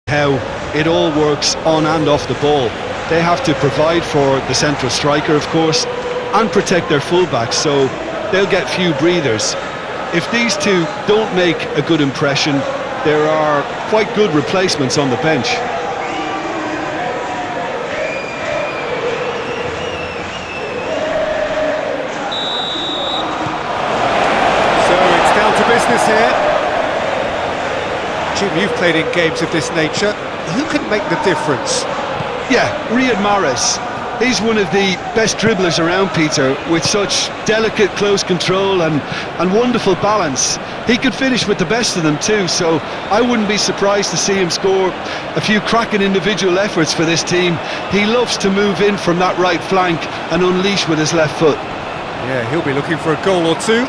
how it all works on and off the ball. They have to provide for the central striker, of course, and protect their fullbacks, so they'll get few breathers. If these two don't make a good impression, there are quite good replacements on the bench. So it's down to business here. Jim, you've played in games of this nature. Who can make the difference? Yeah, Riyad Mahrez. He's one of the best dribblers around, Peter, with such delicate, close control and wonderful balance. He could finish with the best of them too, so I wouldn't be surprised to see him score a few cracking individual efforts for this team. He loves to move in from that right flank and unleash with his left foot. Yeah, he'll be looking for a goal or two.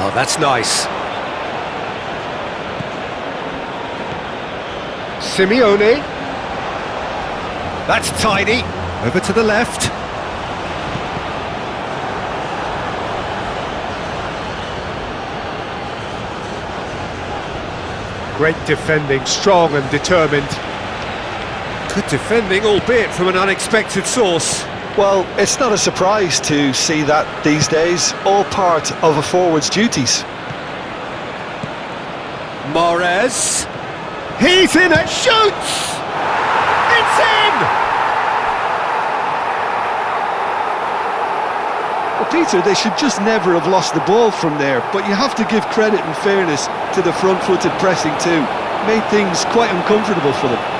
Oh, that's nice. Simeone. That's tidy. Over to the left. Great defending, strong and determined. Good defending, albeit from an unexpected source. Well, it's not a surprise to see that these days, all part of a forward's duties. Mahrez. He's in it, shoots! It's in! Well, Peter, they should just never have lost the ball from there, but you have to give credit and fairness to the front-footed pressing too. Made things quite uncomfortable for them.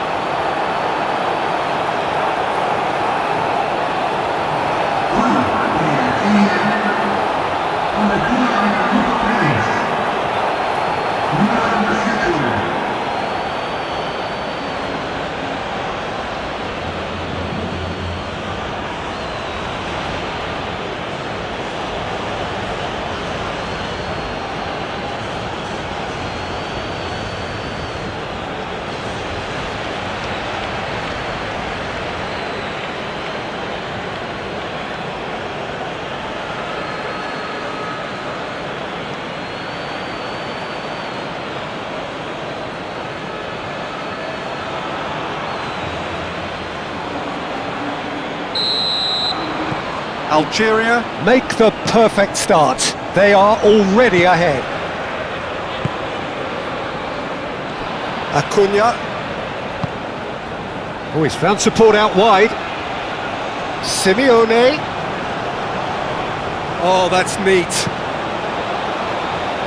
Algeria make the perfect start. They are already ahead. Acuna. Oh, he's found support out wide. Simeone. Oh, that's neat.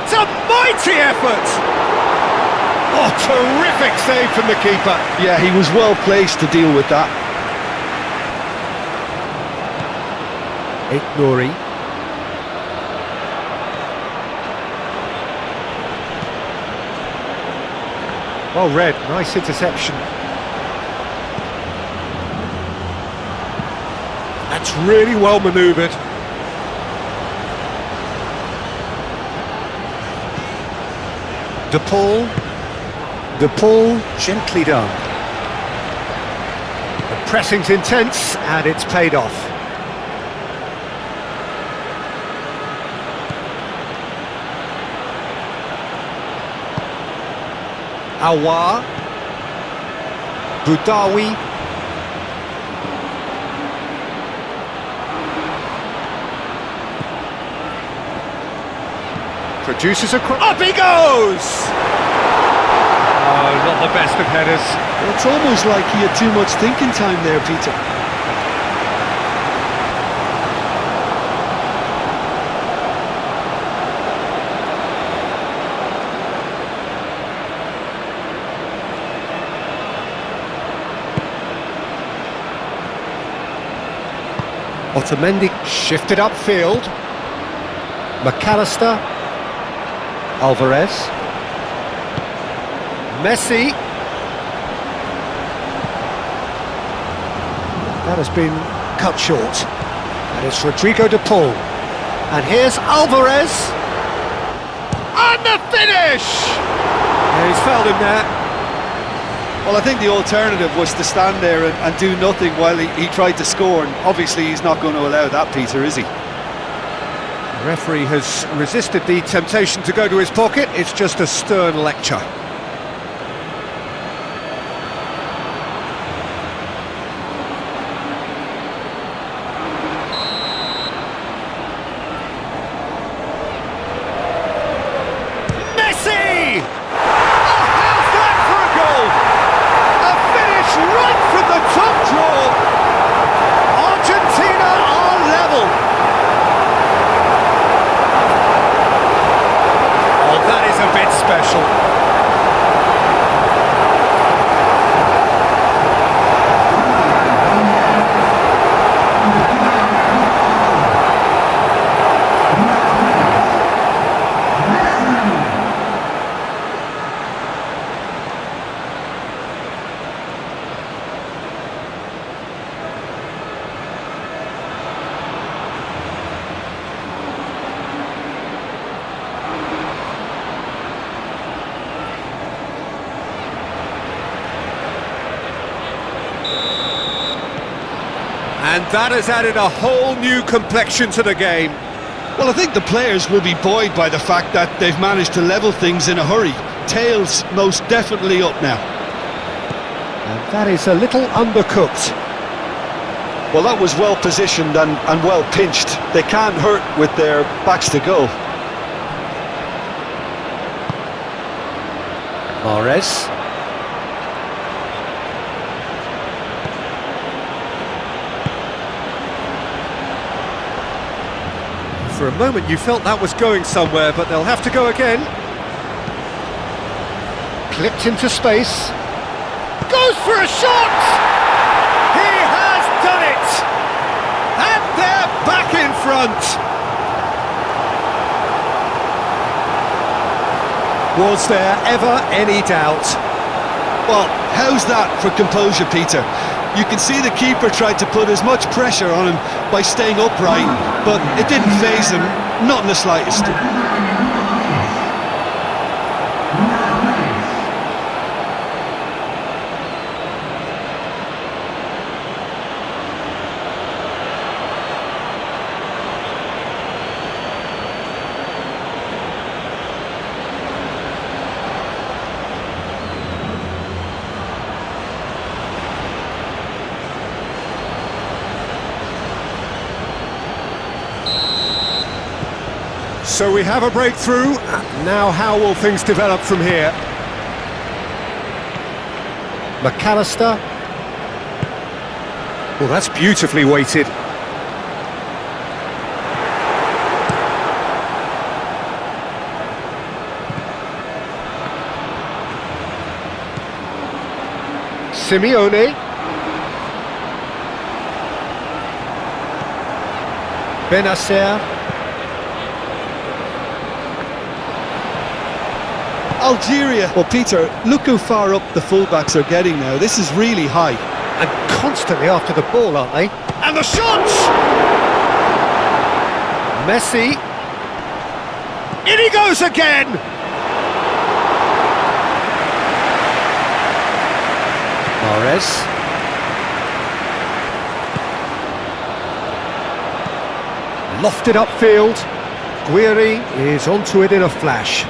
It's a mighty effort! Oh, terrific save from the keeper. Yeah, he was well placed to deal with that. Nouri. Well read, nice interception. That's really well manoeuvred. De Paul, gently done. The pressing's intense and it's paid off. Aouar, Boudaoui, produces a cross. Up he goes! Oh, not the best of headers. Well, it's almost like he had too much thinking time there, Peter. Otamendi shifted upfield. McAllister. Alvarez. Messi. That has been cut short. And it's Rodrigo de Paul. And here's Alvarez. And the finish! Yeah, he's fouled him there. Well, I think the alternative was to stand there and do nothing while he tried to score, and obviously he's not going to allow that, Peter, is he? The referee has resisted the temptation to go to his pocket. It's just a stern lecture. Messi! Oh, how's that for a goal? A finish right from the top draw. Argentina are level. Oh, that is a bit special. And that has added a whole new complexion to the game. Well, I think the players will be buoyed by the fact that they've managed to level things in a hurry. Tails most definitely up now. And that is a little undercooked. Well, that was well positioned and well pinched. They can't hurt with their backs to goal. Mahrez. For a moment you felt that was going somewhere, but they'll have to go again. Clipped into space. Goes for a shot! He has done it! And they're back in front! Was there ever any doubt? Well, how's that for composure, Peter? You can see the keeper tried to put as much pressure on him by staying upright, but it didn't faze him, not in the slightest. So we have a breakthrough. Now how will things develop from here? McAllister. Well, that's beautifully weighted. Simeone. Benacer. Algeria. Well, Peter, look how far up the fullbacks are getting now. This is really high. And constantly after the ball, aren't they? And the shot! Messi. In he goes again! Mahrez. Lofted upfield. Guiri is onto it in a flash.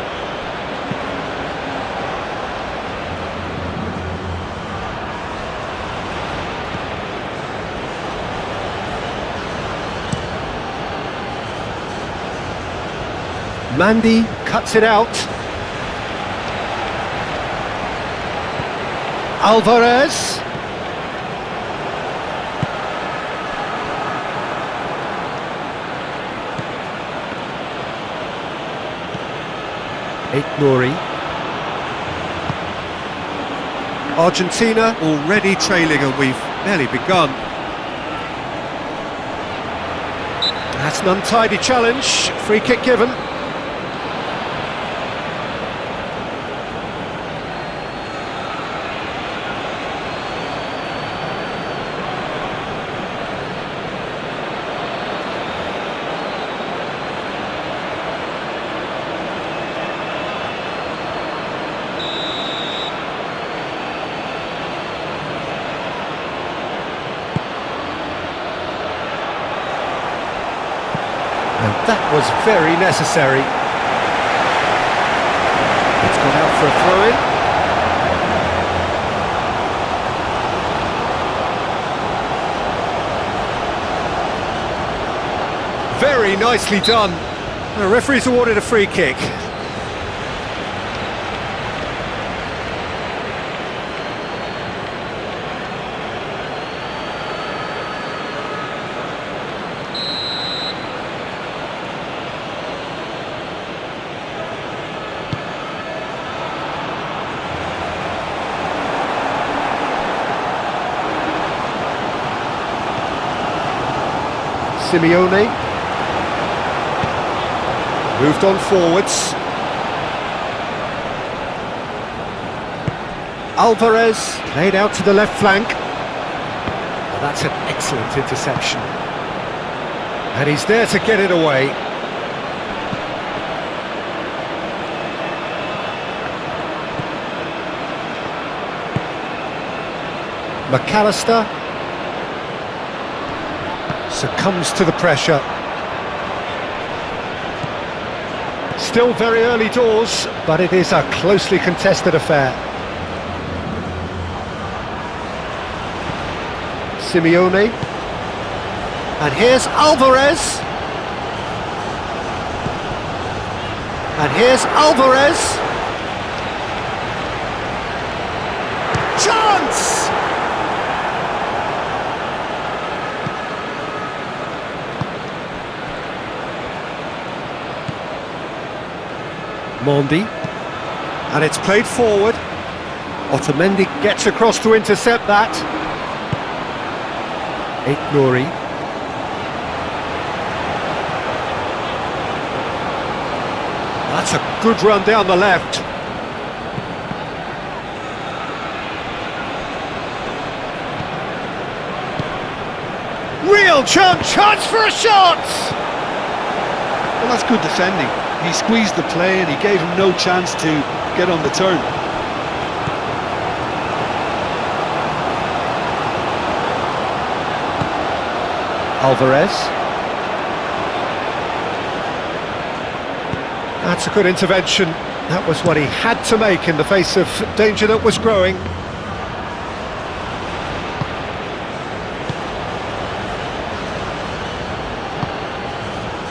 Mandy cuts it out. Alvarez. Nouri. Argentina already trailing and we've barely begun. That's an untidy challenge. Free kick given. That was very necessary. It's gone out for a throw-in. Very nicely done. The referee's awarded a free kick. Simeone. Moved on forwards. Alvarez played out to the left flank. Well, that's an excellent interception. And he's there to get it away. McAllister succumbs to the pressure. Still very early doors, but it is a closely contested affair. Simeone. And here's Alvarez. And here's Alvarez. Chance! Mondi, and it's played forward. Otamendi gets across to intercept that. Nouri. That's a good run down the left. Real chance for a shot! Well, that's good defending. He squeezed the play and he gave him no chance to get on the turn. Alvarez. That's a good intervention. That was what he had to make in the face of danger that was growing.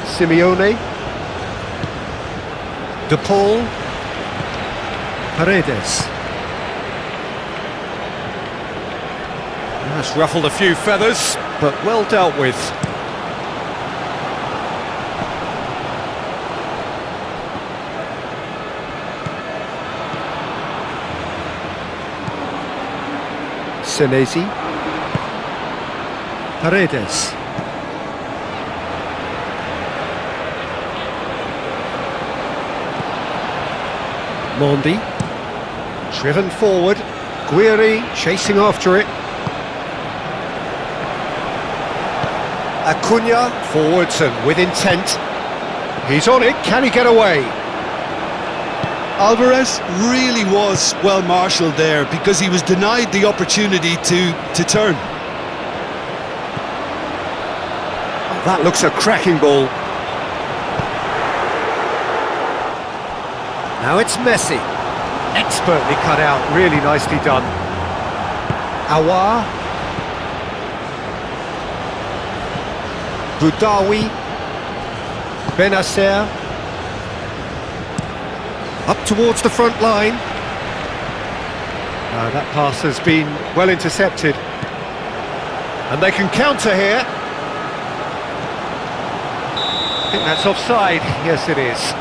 Simeone. De Paul. Paredes. That's ruffled a few feathers, but well dealt with. Senesi. Paredes. Mondi, driven forward, Guiri chasing after it. Acuna, forwards and with intent. He's on it, can he get away? Alvarez really was well marshalled there because he was denied the opportunity to turn. That looks a cracking ball. Now it's Messi. Expertly cut out, really nicely done. Awar. Boudaoui. Benacer. Up towards the front line. That pass has been well intercepted. And they can counter here. I think that's offside. Yes, it is.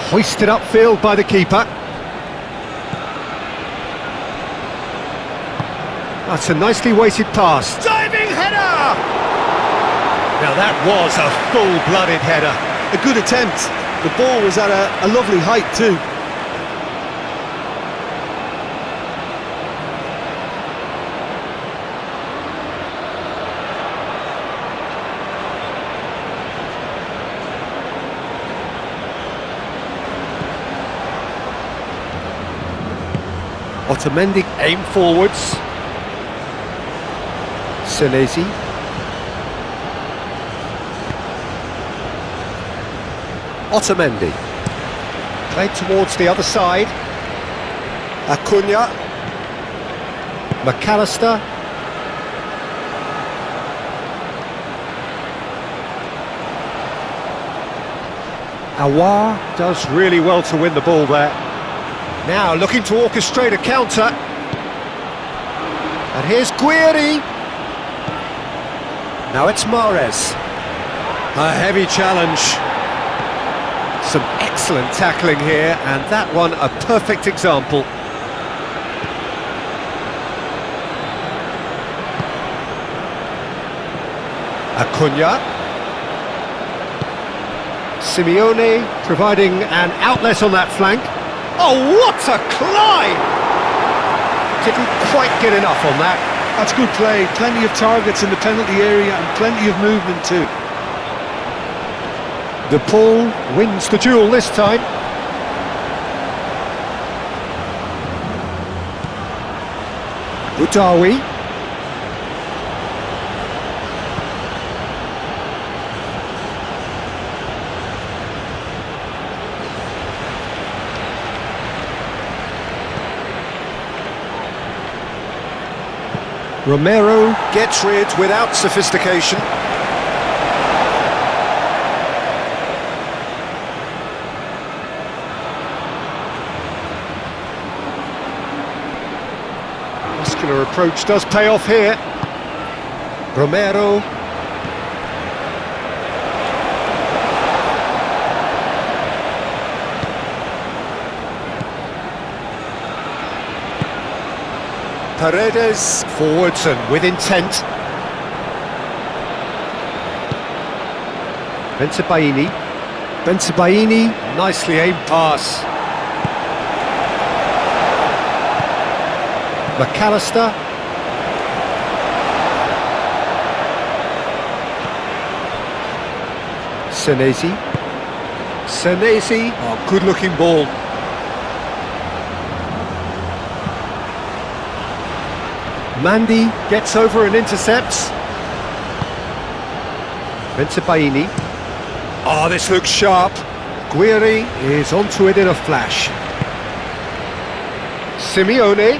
Hoisted upfield by the keeper. That's a nicely weighted pass. Diving header! Now that was a full-blooded header. A good attempt. The ball was at a lovely height too. Otamendi aim forwards. Senesi. Otamendi. Played towards the other side. Acuna. McAllister. Aouar does really well to win the ball there. Now looking to orchestrate a counter. And here's Guiri. Now it's Mahrez. A heavy challenge. Some excellent tackling here, and that one a perfect example. Acuna. Simeone providing an outlet on that flank. Oh, what a climb! Didn't quite get enough on that. That's good play, plenty of targets in the penalty area and plenty of movement too. De Paul wins the duel this time. Boudaoui. Romero gets rid without sophistication. Muscular approach does pay off here. Romero. Paredes forwards and with intent. Bensebaini, nicely aimed pass. McAllister. Senesi, oh, good looking ball. Mandy gets over and intercepts. Bensebaini. Oh, this looks sharp. Guiri is onto it in a flash. Simeone.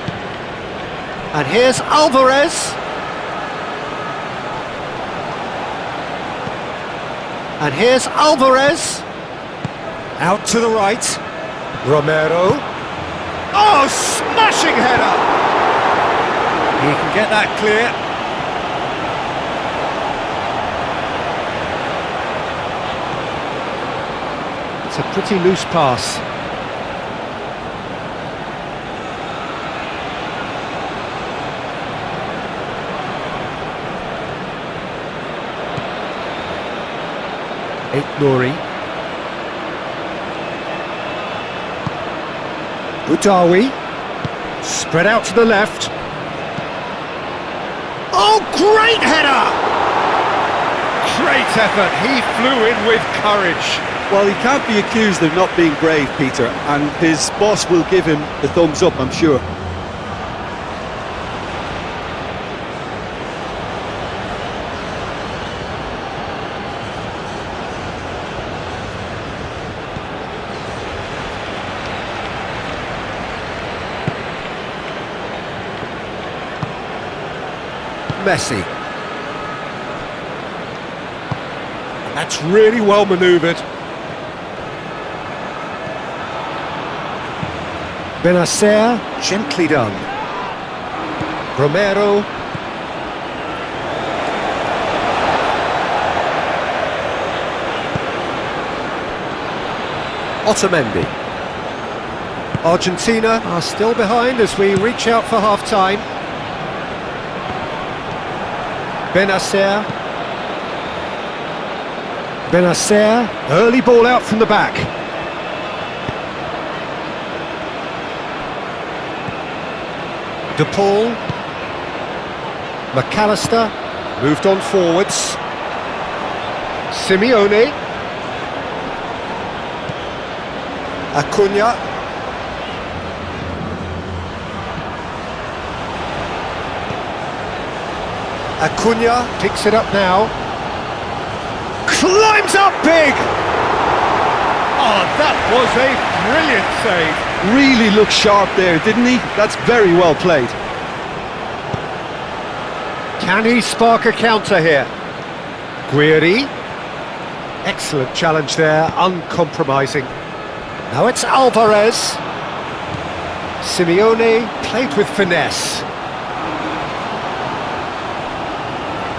And here's Alvarez. And here's Alvarez. Out to the right. Romero. Oh, smashing header! He can get that clear. It's a pretty loose pass. Nouri. Boudaoui. Spread out to the left. Oh, great header! Great effort, he flew in with courage. Well, he can't be accused of not being brave, Peter, and his boss will give him the thumbs up, I'm sure. Messi. That's really well manoeuvred. Benacer, gently done. Romero. Otamendi. Argentina are still behind as we reach out for half-time. Benacer. Early ball out from the back. De Paul. McAllister. Moved on forwards. Simeone. Acuna. Acuna picks it up now. Climbs up big! Oh, that was a brilliant save. Really looked sharp there, didn't he? That's very well played. Can he spark a counter here? Guiri. Excellent challenge there, uncompromising. Now it's Alvarez. Simeone played with finesse.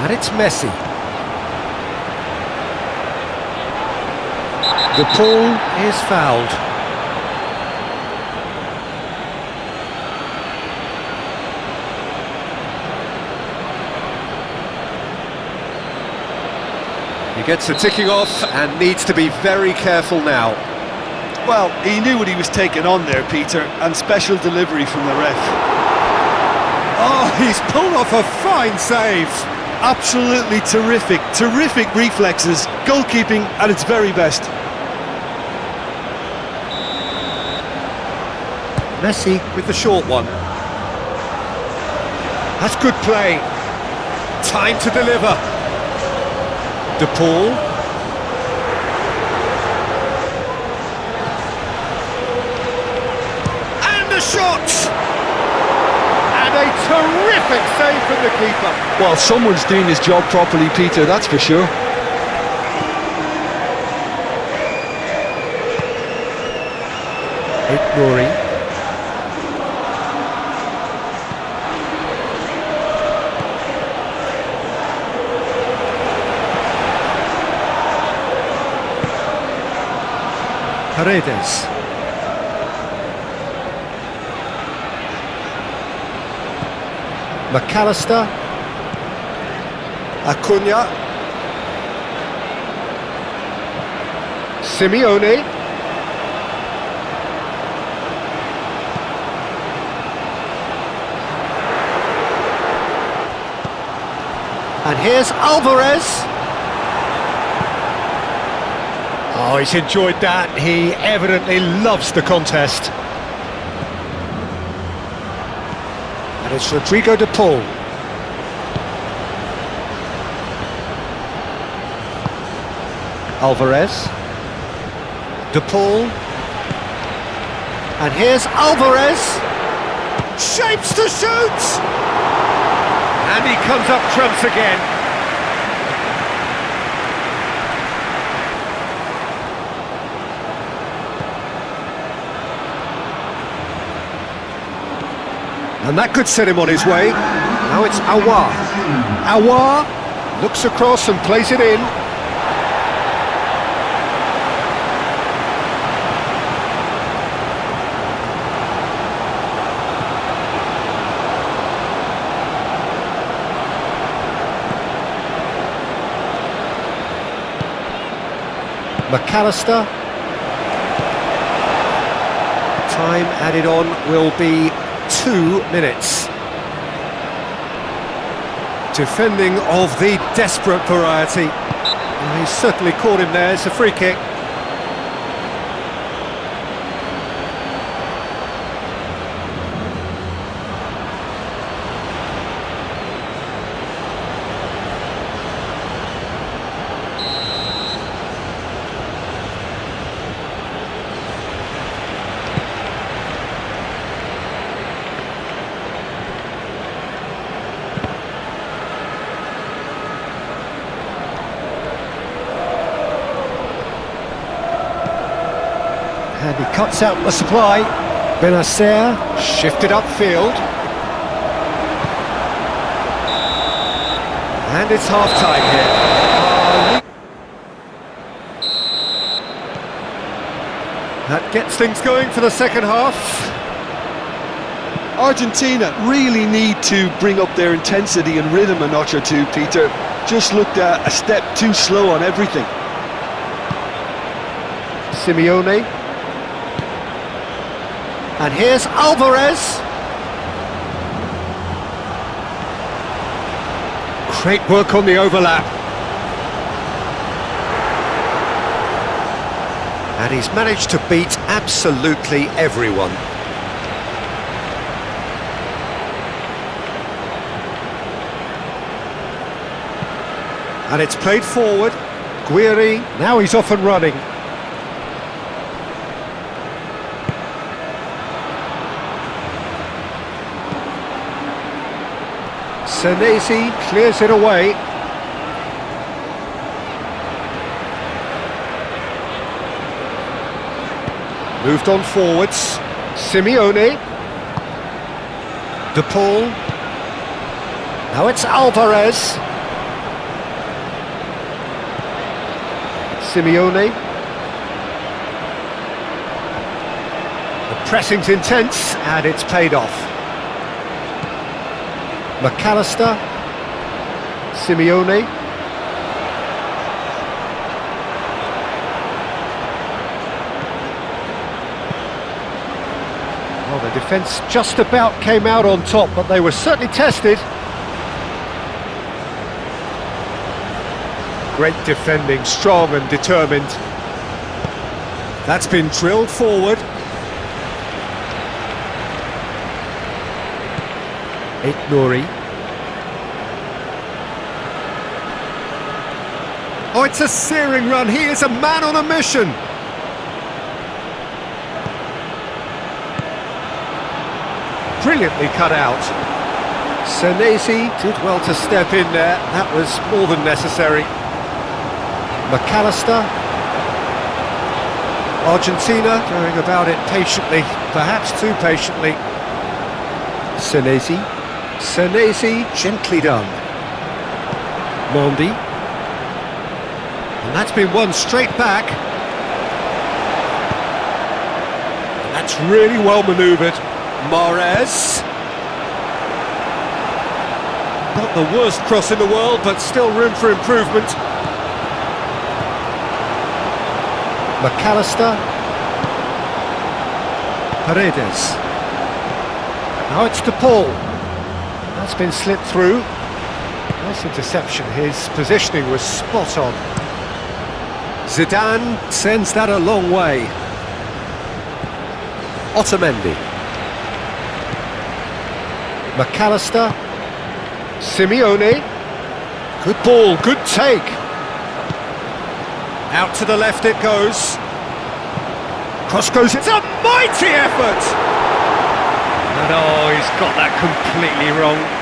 And it's Messi. The ball is fouled. He gets the ticking off and needs to be very careful now. Well, he knew what he was taking on there, Peter, and special delivery from the ref. Oh, he's pulled off a fine save. Absolutely terrific reflexes, goalkeeping at its very best. Messi with the short one. That's good play. Time to deliver. De Paul. And the shot! And a terrific save from the keeper. Well, someone's doing his job properly, Peter, that's for sure. Nouri. Paredes. McAllister. Acuna. Simeone. And here's Alvarez. Oh, he's enjoyed that. He evidently loves the contest. And it's Rodrigo de Paul. Alvarez. De Paul. And here's Alvarez. Shapes to shoot! And he comes up trumps again. And that could set him on his way. Now it's Aouar. Aouar looks across and plays it in. McAllister. Time added on will be 2 minutes. Defending of the desperate variety. Well, he's certainly caught him there. It's a free kick. And he cuts out the supply. Benacer shifted upfield. And it's half-time here. That gets things going for the second half. Argentina really need to bring up their intensity and rhythm a notch or two, Peter. Just looked a step too slow on everything. Simeone. And here's Alvarez. Great work on the overlap. And he's managed to beat absolutely everyone. And it's played forward. Guiri, now he's off and running. Senesi clears it away. Moved on forwards. Simeone. De Paul. Now it's Alvarez. Simeone. The pressing's intense and it's paid off. McAllister. Simeone. Well, the defence just about came out on top, but they were certainly tested. Great defending, strong and determined. That's been drilled forward. Nouri. Oh, it's a searing run. He is a man on a mission. Brilliantly cut out. Senesi did well to step in there. That was more than necessary. McAllister. Argentina going about it patiently, perhaps too patiently. Senesi. Senesi, gently done. Mondi. And that's been won straight back. And that's really well manoeuvred. Mahrez. Not the worst cross in the world, but still room for improvement. McAllister. Paredes. Now it's De Paul. That's been slipped through. Nice interception. His positioning was spot on. Zidane sends that a long way. Otamendi. McAllister. Simeone. Good ball, good take. Out to the left it goes. Cross goes, it's a mighty effort! And oh, he's got that completely wrong.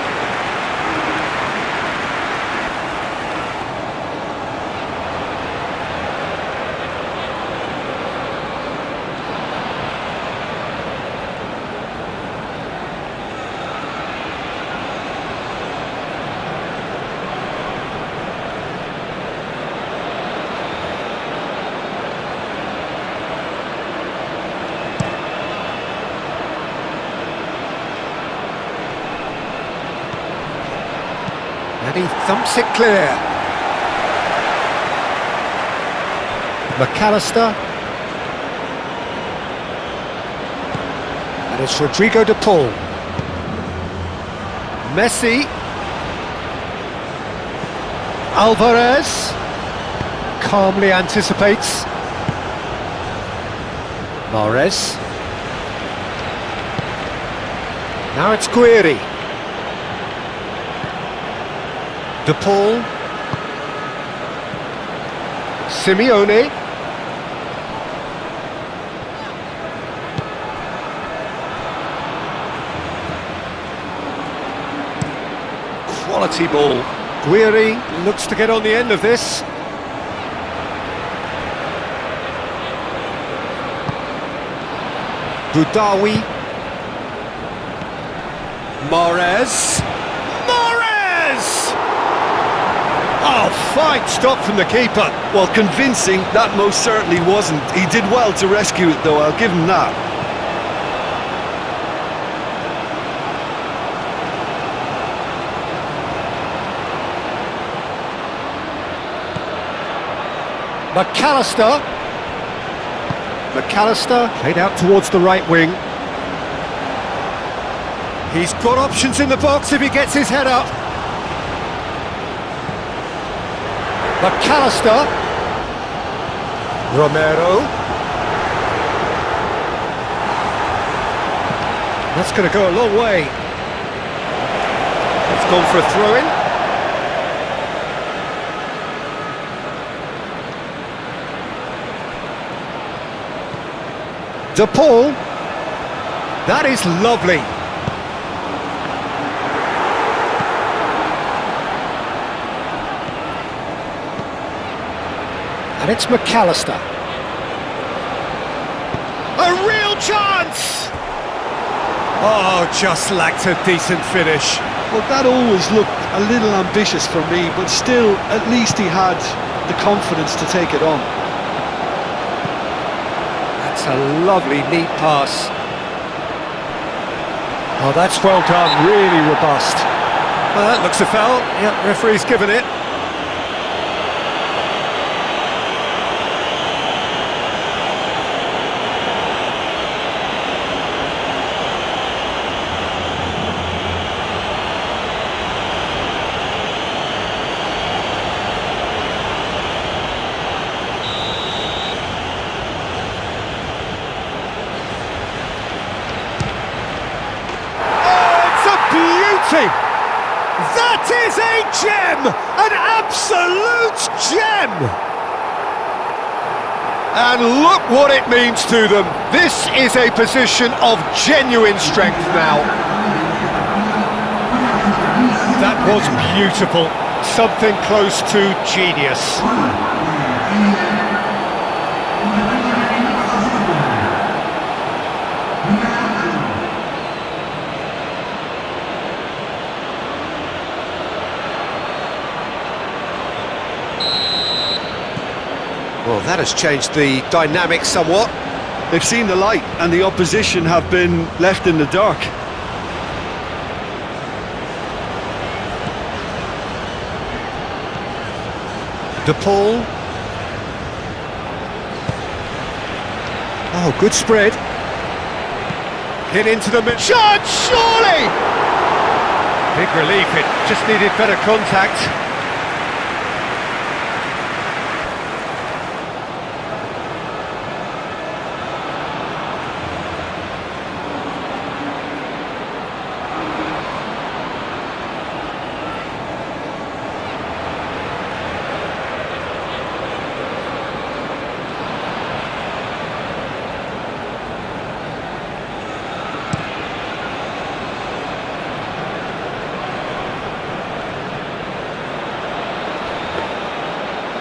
And he thumps it clear. McAllister. And it's Rodrigo de Paul. Messi. Alvarez. Calmly anticipates. Mahrez. Now it's Guiri. De Paul. Simeone. Quality ball. Guiri looks to get on the end of this. Boudaoui. Mahrez. Oh, fine stop from the keeper. Well, convincing, that most certainly wasn't. He did well to rescue it, though, I'll give him that. McAllister. McAllister played out towards the right wing. He's got options in the box if he gets his head up. McAllister. Romero. That's going to go a long way. It's gone for a throw-in. De Paul. That is lovely. And it's McAllister. A real chance! Oh, just lacked a decent finish. Well, that always looked a little ambitious for me, but still, at least he had the confidence to take it on. That's a lovely, neat pass. Oh, that's well done, really robust. Well, that looks a foul. Yep, referee's given it. That is a gem! An absolute gem! And look what it means to them. This is a position of genuine strength now. That was beautiful. Something close to genius. Well, that has changed the dynamic somewhat. They've seen the light, and the opposition have been left in the dark. De Paul. Oh, good spread. Hit into the mid. Shot, surely! Big relief, it just needed better contact.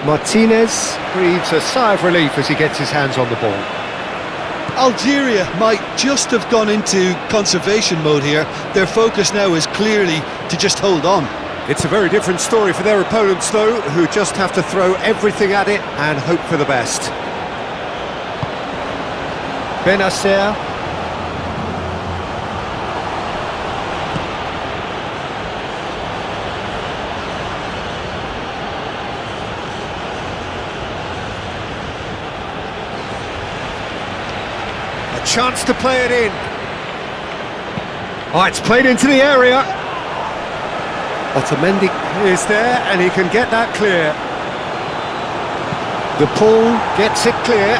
Martinez breathes a sigh of relief as he gets his hands on the ball. Algeria might just have gone into conservation mode here. Their focus now is clearly to just hold on. It's a very different story for their opponents, though, who just have to throw everything at it and hope for the best. Benacer. Chance to play it in. Oh, it's played into the area. Otamendi is there and he can get that clear. De Paul gets it clear.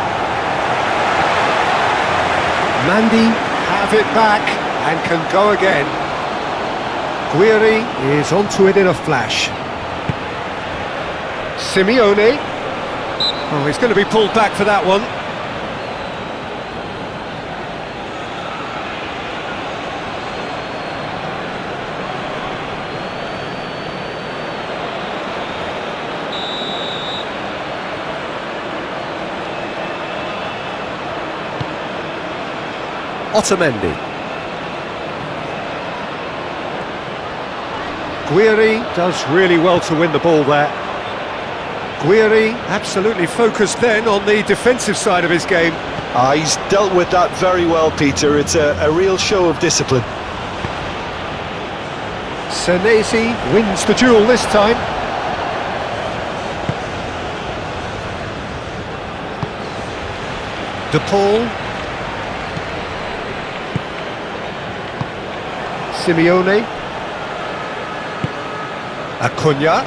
Mandy have it back and can go again. Guiri is onto it in a flash. Simeone. Oh, he's going to be pulled back for that one. Otamendi. Guiri does really well to win the ball there. Guiri absolutely focused then on the defensive side of his game. He's dealt with that very well, Peter. It's a real show of discipline. Senesi wins the duel this time. De Paul. Simeone. Acuna.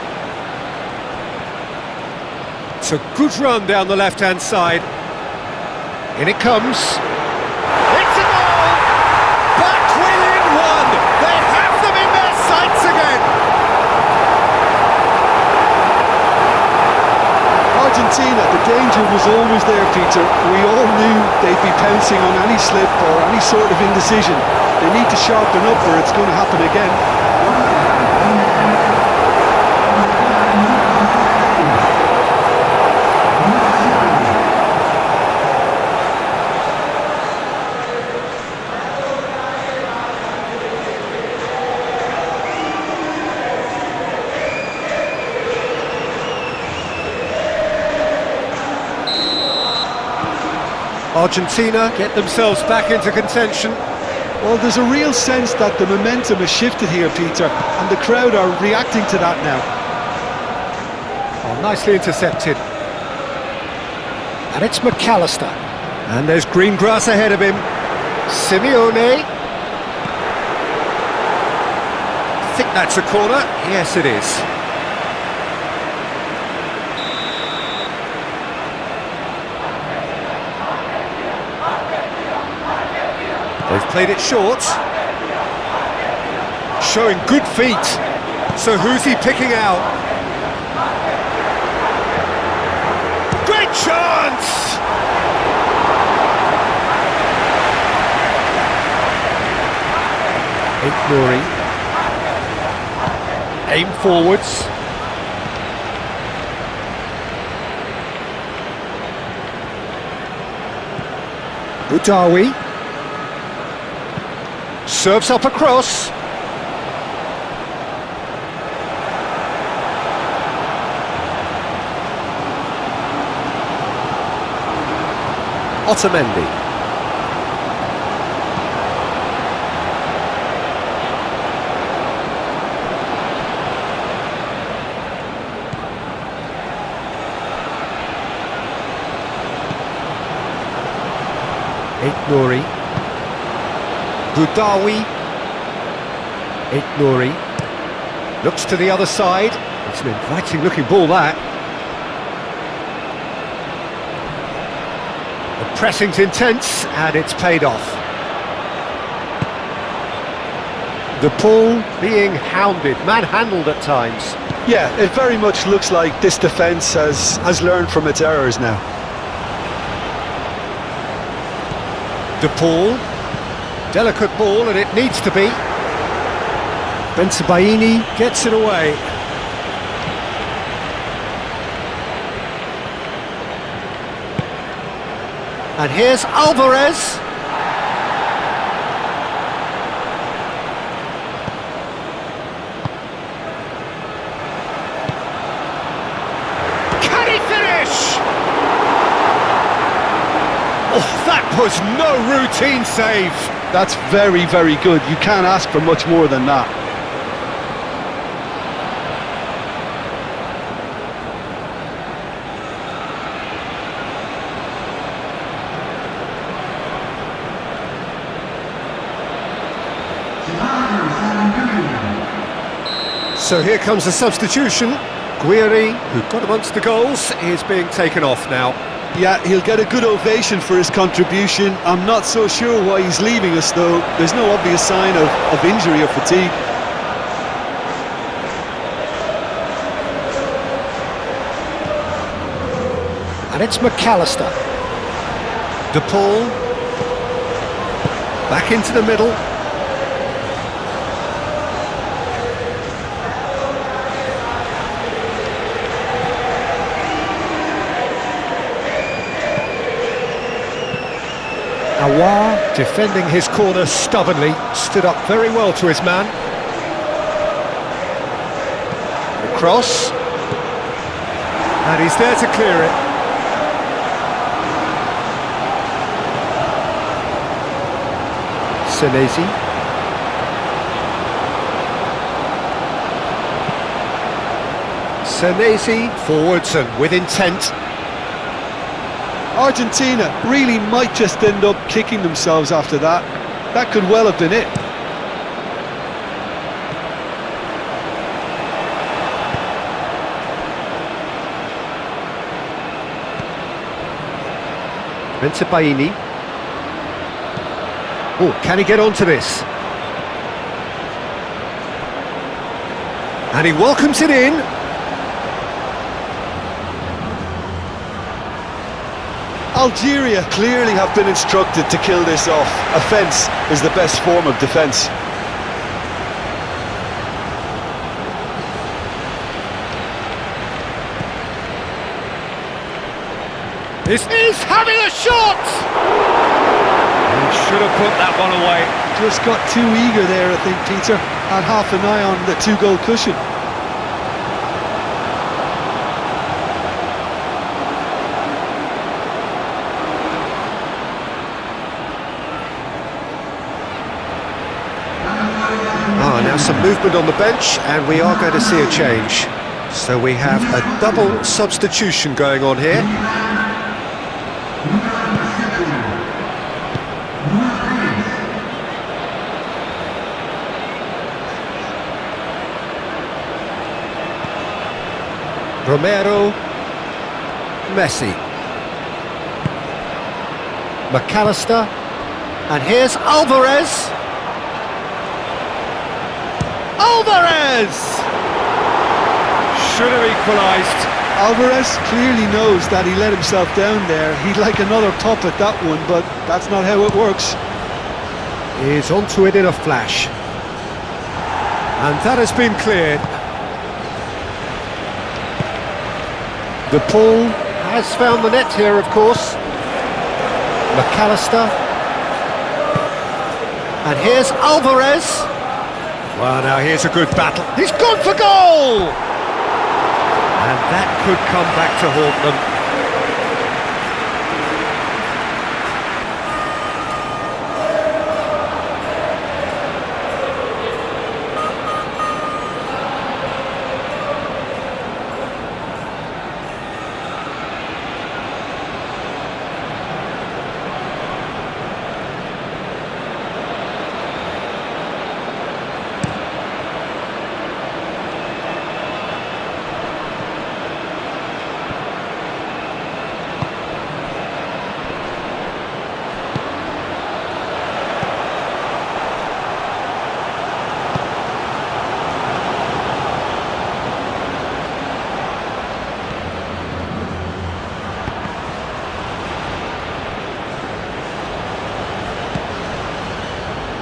It's a good run down the left-hand side. In it comes. It's a goal! Back within one! They have them in their sights again! Argentina, the danger was always there, Peter. We all knew they'd be pouncing on any slip or any sort of indecision. They need to sharpen up or it's going to happen again. Argentina get themselves back into contention. Well, there's a real sense that the momentum has shifted here, Peter, and the crowd are reacting to that now. Oh, nicely intercepted. And it's McAllister. And there's green grass ahead of him. Simeone. I think that's a corner. Yes, it is. They've played it short. Showing good feet. So who's he picking out? Great chance! Ignoring. Aim forwards. Udawi. Serves up across. Otamendi. Ignoring. Budawi. Ignoring. Looks to the other side. It's an inviting looking ball, that. The pressing's intense and it's paid off. The ball being hounded, manhandled at times. Yeah, it very much looks like this defence has learned from its errors now. De Paul. Delicate ball, and it needs to be. Bensebaini gets it away. And here's Alvarez. Can he finish? Oh, that was no routine save. That's very, very good. You can't ask for much more than that. So here comes the substitution. Guiri, who got amongst the goals, is being taken off now. Yeah, he'll get a good ovation for his contribution. I'm not so sure why he's leaving us, though. There's no obvious sign of injury or fatigue. And it's McAllister. De Paul. Back into the middle. Awar, defending his corner stubbornly, stood up very well to his man. The cross. And he's there to clear it. Senesi. Senesi, forwards and with intent. Argentina really might just end up kicking themselves after that. That could well have been it. Bensebaini. Oh, can he get onto this? And he welcomes it in. Algeria clearly have been instructed to kill this off. Offence is the best form of defence. This is having a shot! He should have put that one away. Just got too eager there, I think, Peter. Had half an eye on the two-goal cushion. Now some movement on the bench, and we are going to see a change. So we have a double substitution going on here. Romero, Messi, McAllister, and here's Alvarez. Alvarez! Should have equalised. Alvarez clearly knows that he let himself down there. He'd like another pop at that one, but that's not how it works. He's onto it in a flash. And that has been cleared. The ball has found the net here, of course. McAllister. And here's Alvarez. Well, now here's a good battle. He's gone for goal! And that could come back to haunt them.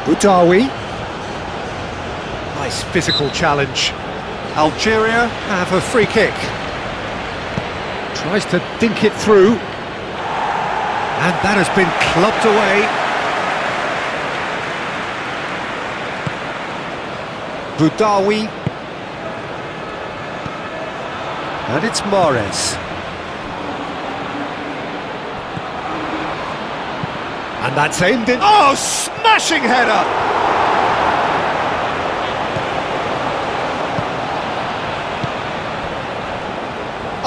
Boudaoui. Nice physical challenge. Algeria have a free kick. Tries to dink it through. And that has been clubbed away. Boudaoui. And it's Mahrez. And that's aimed in. Oh, smashing header!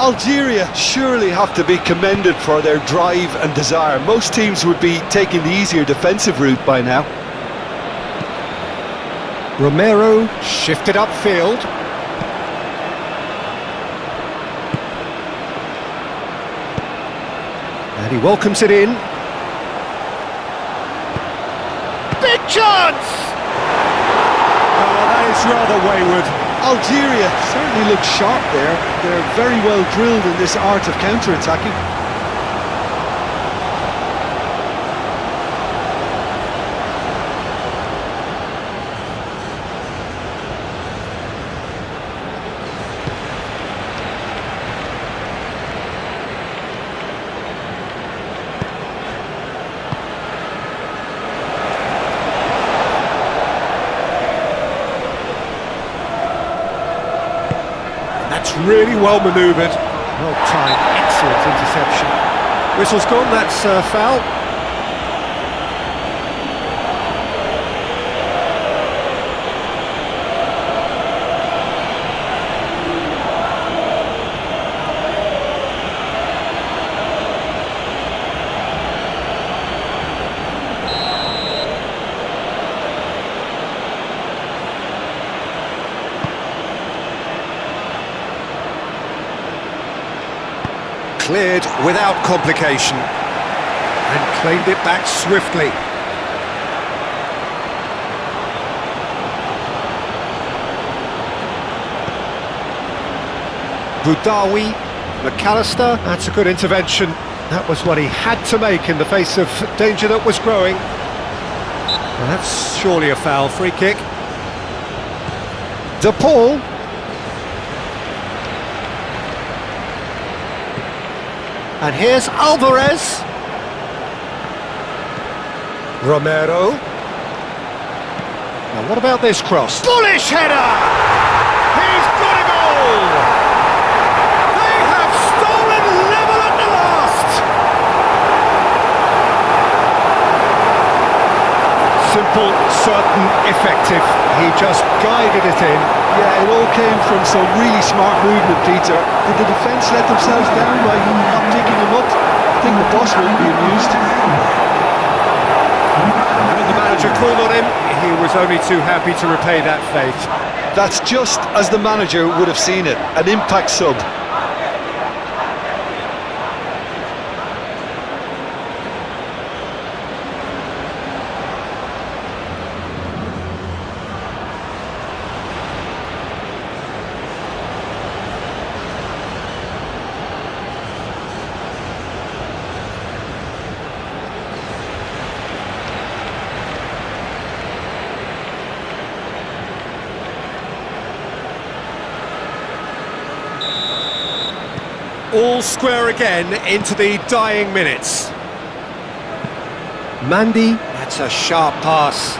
Algeria surely have to be commended for their drive and desire. Most teams would be taking the easier defensive route by now. Romero shifted upfield. And he welcomes it in. Big chance! Oh, that is rather wayward. Algeria certainly look sharp there. They're very well drilled in this art of counter-attacking. That's really well manoeuvred. Well timed, excellent interception. Whistle's gone, that's foul. Cleared without complication and claimed it back swiftly. Boudaoui, McAllister, that's a good intervention. That was what he had to make in the face of danger that was growing. Well, that's surely a foul. Free kick. De Paul. And here's Alvarez. Romero. Now what about this cross? Bullish header! He's got a goal! They have stolen level at the last! Simple, certain, effective. He just guided it in. Yeah, it all came from some really smart movement, Peter. Did the defence let themselves down by not picking him up? I think the boss won't be amused. And when the manager called on him, he was only too happy to repay that faith. That's just as the manager would have seen it, an impact sub. All square again into the dying minutes. Mandy, that's a sharp pass.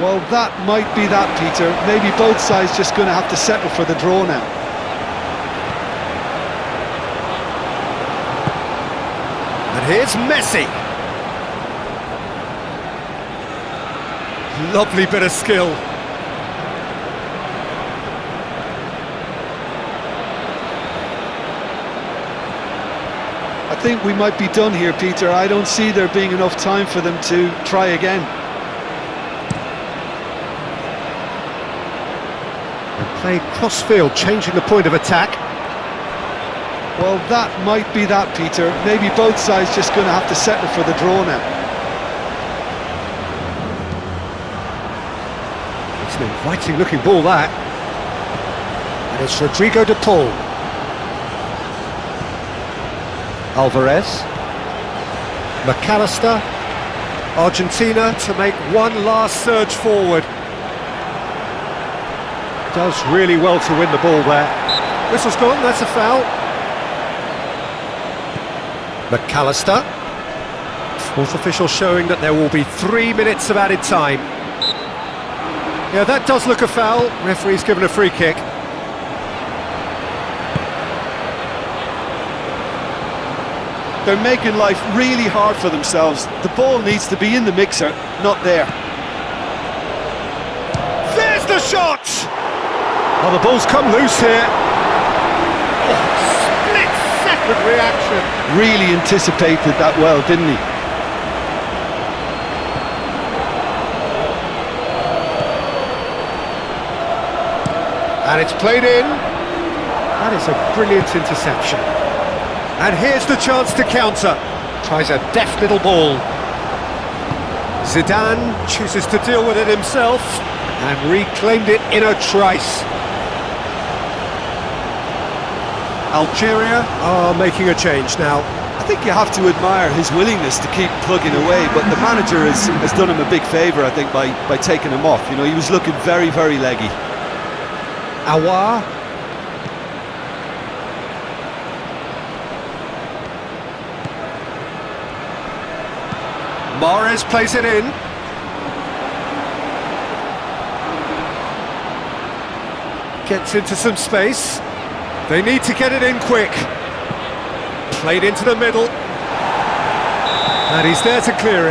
Well, that might be that, Peter. Maybe both sides just going to have to settle for the draw now. And here's Messi. Lovely bit of skill. I think we might be done here, Peter. I don't see there being enough time for them to try again. And play cross-field, changing the point of attack. Well, that might be that, Peter. Maybe both sides just going to have to settle for the draw now. It's an inviting-looking ball, that. And it's Rodrigo de Paul. Alvarez, McAllister, Argentina to make one last surge forward. Does really well to win the ball there. Whistle's gone, that's a foul. McAllister. Fourth official showing that there will be 3 minutes of added time. Yeah, that does look a foul. Referee's given a free kick. They're making life really hard for themselves. The ball needs to be in the mixer, not there. There's the shot! Oh, the ball's come loose here. Oh, split-second reaction. Really anticipated that well, didn't he? And it's played in. That is a brilliant interception. And here's the chance to counter. Tries a deft little ball. Zidane chooses to deal with it himself and reclaimed it in a trice. Algeria are making a change now. I think you have to admire his willingness to keep plugging away, but the manager has done him a big favour, I think, by taking him off. You know, he was looking very, very leggy. Awar. Mahrez plays it in. Gets into some space. They need to get it in quick. Played into the middle. And he's there to clear it.